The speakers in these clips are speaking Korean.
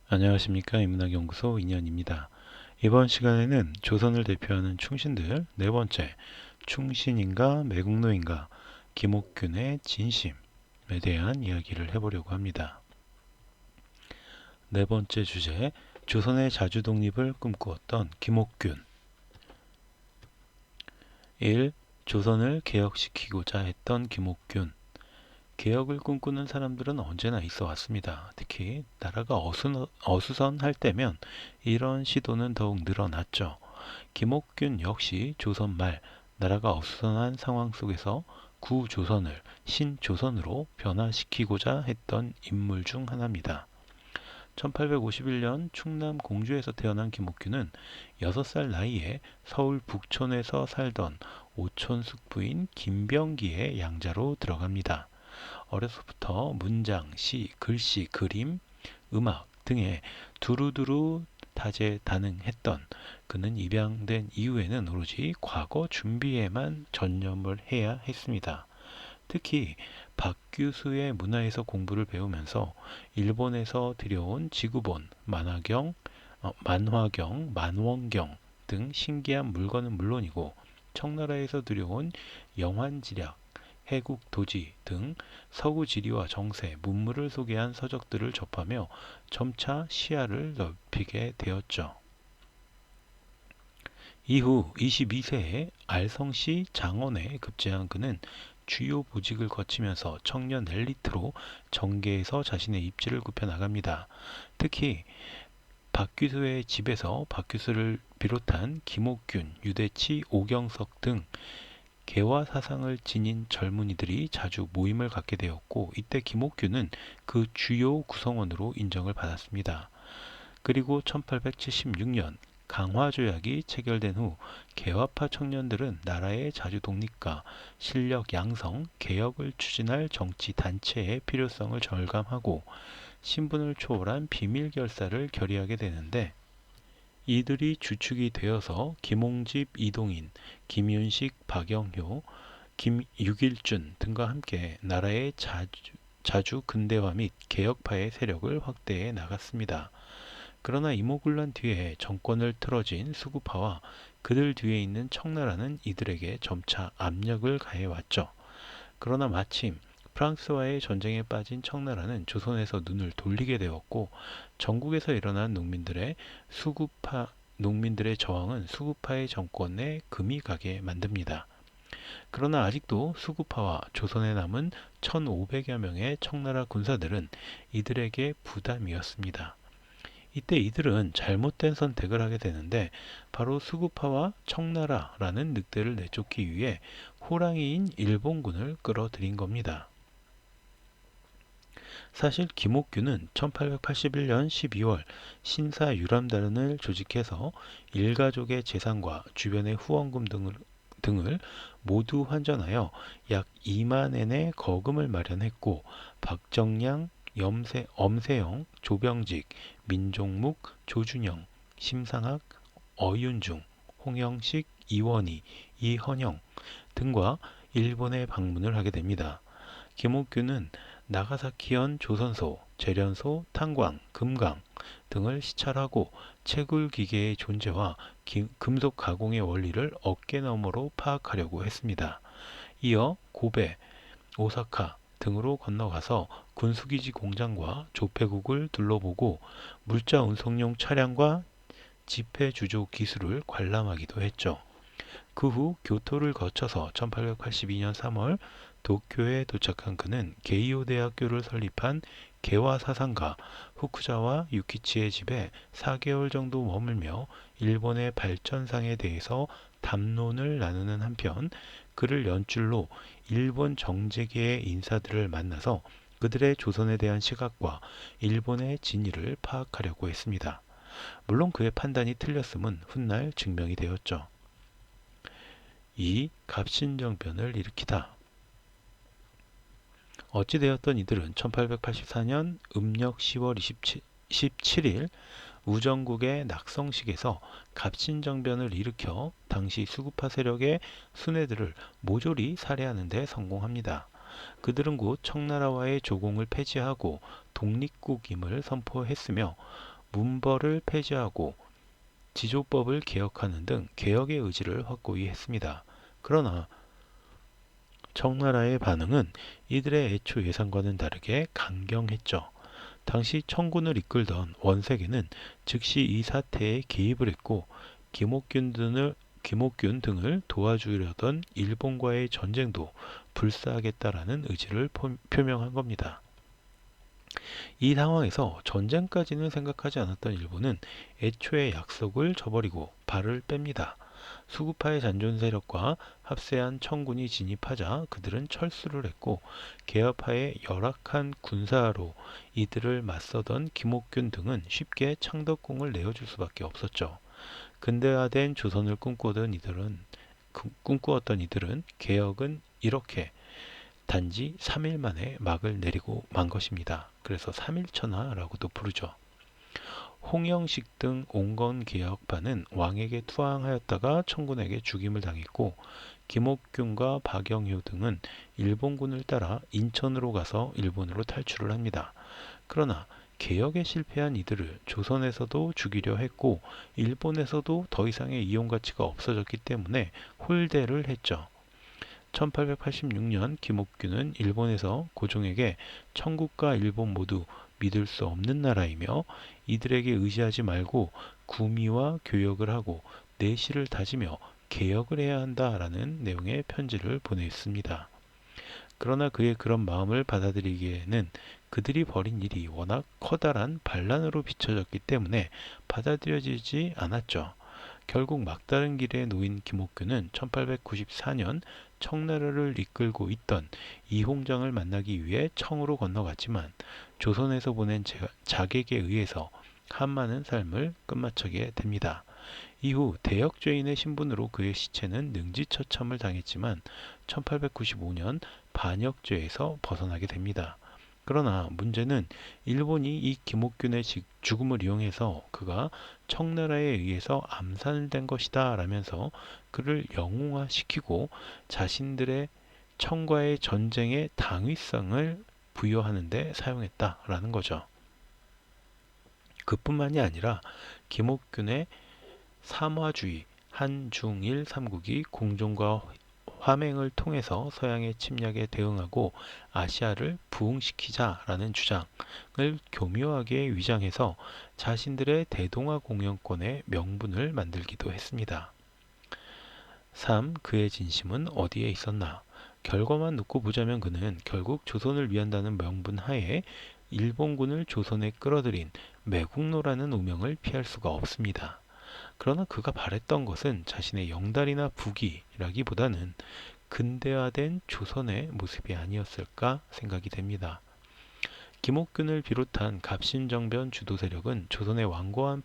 안녕하십니까. 인문학연구소 인연입니다. 이번 시간에는 조선을 대표하는 충신들 네 번째, 충신인가 매국노인가 김옥균의 진심에 대한 이야기를 해보려고 합니다. 네 번째 주제, 조선의 자주 독립을 꿈꾸었던 김옥균. 1. 조선을 개혁시키고자 했던 김옥균. 개혁을 꿈꾸는 사람들은 언제나 있어 왔습니다. 특히 나라가 어수선할 때면 이런 시도는 더욱 늘어났죠. 김옥균 역시 조선 말 나라가 어수선한 상황 속에서 구조선을 신조선으로 변화시키고자 했던 인물 중 하나입니다. 1851년 충남 공주에서 태어난 김옥균은 6살 나이에 서울 북촌에서 살던 오촌 숙부인 김병기의 양자로 들어갑니다. 어려서부터 문장, 시, 글씨, 그림, 음악 등에 두루두루 다재다능했던 그는 입양된 이후에는 오로지 과거 준비에만 전념을 해야 했습니다. 특히 박규수의 문화에서 공부를 배우면서 일본에서 들여온 지구본, 만화경, 만원경 등 신기한 물건은 물론이고 청나라에서 들여온 영환지략, 해국도지 등 서구 지리와 정세, 문물을 소개한 서적들을 접하며 점차 시야를 넓히게 되었죠. 이후 22세에 알성시 장원에 급제한 그는 주요 보직을 거치면서 청년 엘리트로 정계에서 자신의 입지를 굽혀나갑니다. 특히 박규수의 집에서 박규수를 비롯한 김옥균, 유대치, 오경석 등 개화 사상을 지닌 젊은이들이 자주 모임을 갖게 되었고 이때 김옥균은 그 주요 구성원으로 인정을 받았습니다. 그리고 1876년 강화조약이 체결된 후 개화파 청년들은 나라의 자주 독립과 실력 양성, 개혁을 추진할 정치 단체의 필요성을 절감하고 신분을 초월한 비밀 결사를 결의하게 되는데 이들이 주축이 되어서 김홍집, 이동인, 김윤식, 박영효, 김육일준 등과 함께 나라의 자주 근대화 및 개혁파의 세력을 확대해 나갔습니다. 그러나 이모군란 뒤에 정권을 틀어진 수구파와 그들 뒤에 있는 청나라는 이들에게 점차 압력을 가해왔죠. 그러나 마침 프랑스와의 전쟁에 빠진 청나라는 조선에서 눈을 돌리게 되었고 전국에서 일어난 농민들의 저항은 수구파의 정권에 금이 가게 만듭니다. 그러나 아직도 수구파와 조선에 남은 1500여 명의 청나라 군사들은 이들에게 부담이었습니다. 이때 이들은 잘못된 선택을 하게 되는데 바로 수구파와 청나라라는 늑대를 내쫓기 위해 호랑이인 일본군을 끌어들인 겁니다. 사실 김옥균은 1881년 12월 신사유람단을 조직해서 일가족의 재산과 주변의 후원금 등을 모두 환전하여 약 2만 엔의 거금을 마련했고 박정량, 엄세영, 조병직, 민종묵, 조준영, 심상학, 어윤중, 홍영식, 이원희, 이헌영 등과 일본에 방문을 하게 됩니다. 김옥균은 나가사키현 조선소, 제련소, 탄광, 금강 등을 시찰하고 채굴 기계의 존재와 금속 가공의 원리를 어깨너머로 파악하려고 했습니다. 이어 고베, 오사카 등으로 건너가서 군수기지 공장과 조폐국을 둘러보고 물자 운송용 차량과 지폐 주조 기술을 관람하기도 했죠. 그 후 교토를 거쳐서 1882년 3월 도쿄에 도착한 그는 게이오 대학교를 설립한 개화 사상가 후쿠자와 유키치의 집에 4개월 정도 머물며 일본의 발전상에 대해서 담론을 나누는 한편 그를 연줄로 일본 정재계의 인사들을 만나서 그들의 조선에 대한 시각과 일본의 진위를 파악하려고 했습니다. 물론 그의 판단이 틀렸음은 훗날 증명이 되었죠. 2. 갑신정변을 일으키다. 어찌되었던 이들은 1884년 음력 10월 17일 우정국의 낙성식에서 갑신정변을 일으켜 당시 수구파 세력의 순회들을 모조리 살해하는 데 성공합니다. 그들은 곧 청나라와의 조공을 폐지하고 독립국임을 선포했으며 문벌을 폐지하고 지조법을 개혁하는 등 개혁의 의지를 확고히 했습니다. 그러나 청나라의 반응은 이들의 애초 예상과는 다르게 강경했죠. 당시 청군을 이끌던 원색에는 즉시 이 사태에 개입을 했고 김옥균 등을 도와주려던 일본과의 전쟁도 불사하겠다라는 의지를 표명한 겁니다. 이 상황에서 전쟁까지는 생각하지 않았던 일본은 애초에 약속을 저버리고 발을 뺍니다. 수구파의 잔존 세력과 합세한 청군이 진입하자 그들은 철수를 했고 개화파의 열악한 군사로 이들을 맞서던 김옥균 등은 쉽게 창덕궁을 내어줄 수밖에 없었죠. 근대화된 조선을 꿈꾸었던 이들은 개혁은 이렇게 단지 3일 만에 막을 내리고 만 것입니다. 그래서 3일천하라고도 부르죠. 홍영식 등 온건개혁파는 왕에게 투항하였다가 청군에게 죽임을 당했고 김옥균과 박영효 등은 일본군을 따라 인천으로 가서 일본으로 탈출을 합니다. 그러나 개혁에 실패한 이들을 조선에서도 죽이려 했고 일본에서도 더 이상의 이용 가치가 없어졌기 때문에 홀대를 했죠. 1886년 김옥균은 일본에서 고종에게 청국과 일본 모두 믿을 수 없는 나라이며 이들에게 의지하지 말고 구미와 교역을 하고 내실을 다지며 개혁을 해야 한다라는 내용의 편지를 보냈습니다. 그러나 그의 그런 마음을 받아들이기에는 그들이 벌인 일이 워낙 커다란 반란으로 비춰졌기 때문에 받아들여지지 않았죠. 결국 막다른 길에 놓인 김옥균은 1894년 청나라를 이끌고 있던 이홍장을 만나기 위해 청으로 건너갔지만 조선에서 보낸 자객에 의해서 한많은 삶을 끝마치게 됩니다. 이후 대역죄인의 신분으로 그의 시체는 능지처참을 당했지만 1895년 반역죄에서 벗어나게 됩니다. 그러나 문제는 일본이 이 김옥균의 죽음을 이용해서 그가 청나라에 의해서 암살된 것이다 라면서 그를 영웅화시키고 자신들의 청과의 전쟁의 당위성을 부여하는 데 사용했다라는 거죠. 그뿐만이 아니라 김옥균의 삼화주의, 한중일 삼국이 공존과 화맹을 통해서 서양의 침략에 대응하고 아시아를 부흥시키자라는 주장을 교묘하게 위장해서 자신들의 대동아 공영권의 명분을 만들기도 했습니다. 3. 그의 진심은 어디에 있었나? 결과만 놓고 보자면 그는 결국 조선을 위한다는 명분 하에 일본군을 조선에 끌어들인 매국노라는 오명을 피할 수가 없습니다. 그러나 그가 바랬던 것은 자신의 영달이나 부귀라기보다는 근대화된 조선의 모습이 아니었을까 생각이 됩니다. 김옥균을 비롯한 갑신정변 주도 세력은 조선의 완고한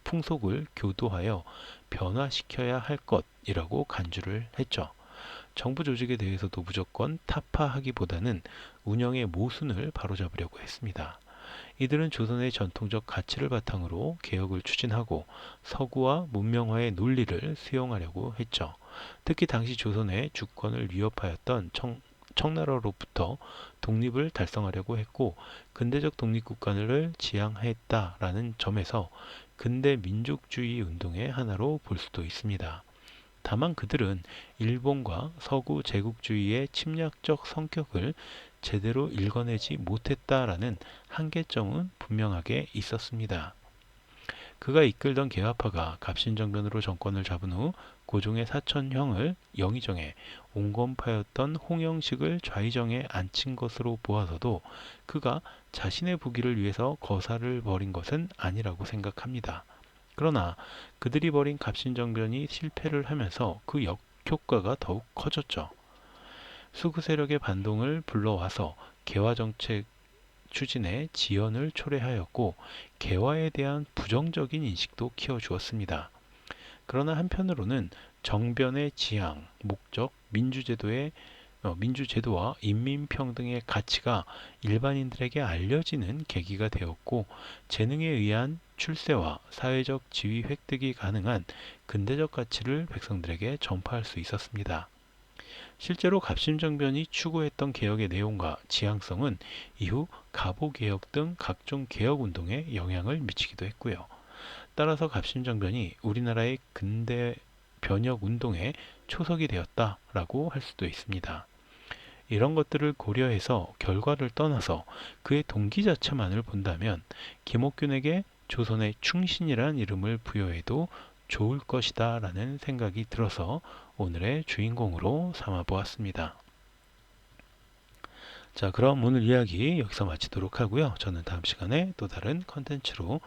풍속을 교도하여 변화시켜야 할 것이라고 간주를 했죠. 정부 조직에 대해서도 무조건 타파하기보다는 운영의 모순을 바로잡으려고 했습니다. 이들은 조선의 전통적 가치를 바탕으로 개혁을 추진하고 서구와 문명화의 논리를 수용하려고 했죠. 특히 당시 조선의 주권을 위협하였던 청나라로부터 독립을 달성하려고 했고 근대적 독립국가를 지향했다라는 점에서 근대 민족주의 운동의 하나로 볼 수도 있습니다. 다만 그들은 일본과 서구 제국주의의 침략적 성격을 제대로 읽어내지 못했다라는 한계점은 분명하게 있었습니다. 그가 이끌던 개화파가 갑신정변으로 정권을 잡은 후 고종의 사촌형을 영의정에 온건파였던 홍영식을 좌의정에 앉힌 것으로 보아서도 그가 자신의 부귀를 위해서 거사를 벌인 것은 아니라고 생각합니다. 그러나 그들이 벌인 갑신정변이 실패를 하면서 그 역효과가 더욱 커졌죠. 수구 세력의 반동을 불러와서 개화정책 추진에 지연을 초래하였고 개화에 대한 부정적인 인식도 키워주었습니다. 그러나 한편으로는 정변의 지향, 목적, 민주제도와 인민평등의 가치가 일반인들에게 알려지는 계기가 되었고 재능에 의한 출세와 사회적 지위 획득이 가능한 근대적 가치를 백성들에게 전파할 수 있었습니다. 실제로 갑신정변이 추구했던 개혁의 내용과 지향성은 이후 가보개혁 등 각종 개혁운동에 영향을 미치기도 했고요. 따라서 갑신정변이 우리나라의 근대 변혁운동의 초석이 되었다라고 할 수도 있습니다. 이런 것들을 고려해서 결과를 떠나서 그의 동기 자체만을 본다면 김옥균에게 조선의 충신이란 이름을 부여해도 좋을 것이다 라는 생각이 들어서 오늘의 주인공으로 삼아 보았습니다. 자, 그럼 오늘 이야기 여기서 마치도록 하고요. 저는 다음 시간에 또 다른 컨텐츠로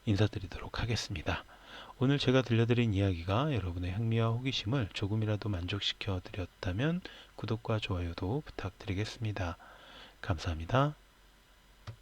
인사드리도록 하겠습니다. 오늘 제가 들려드린 이야기가 여러분의 흥미와 호기심을 조금이라도 만족시켜 드렸다면 구독과 좋아요도 부탁드리겠습니다. 감사합니다.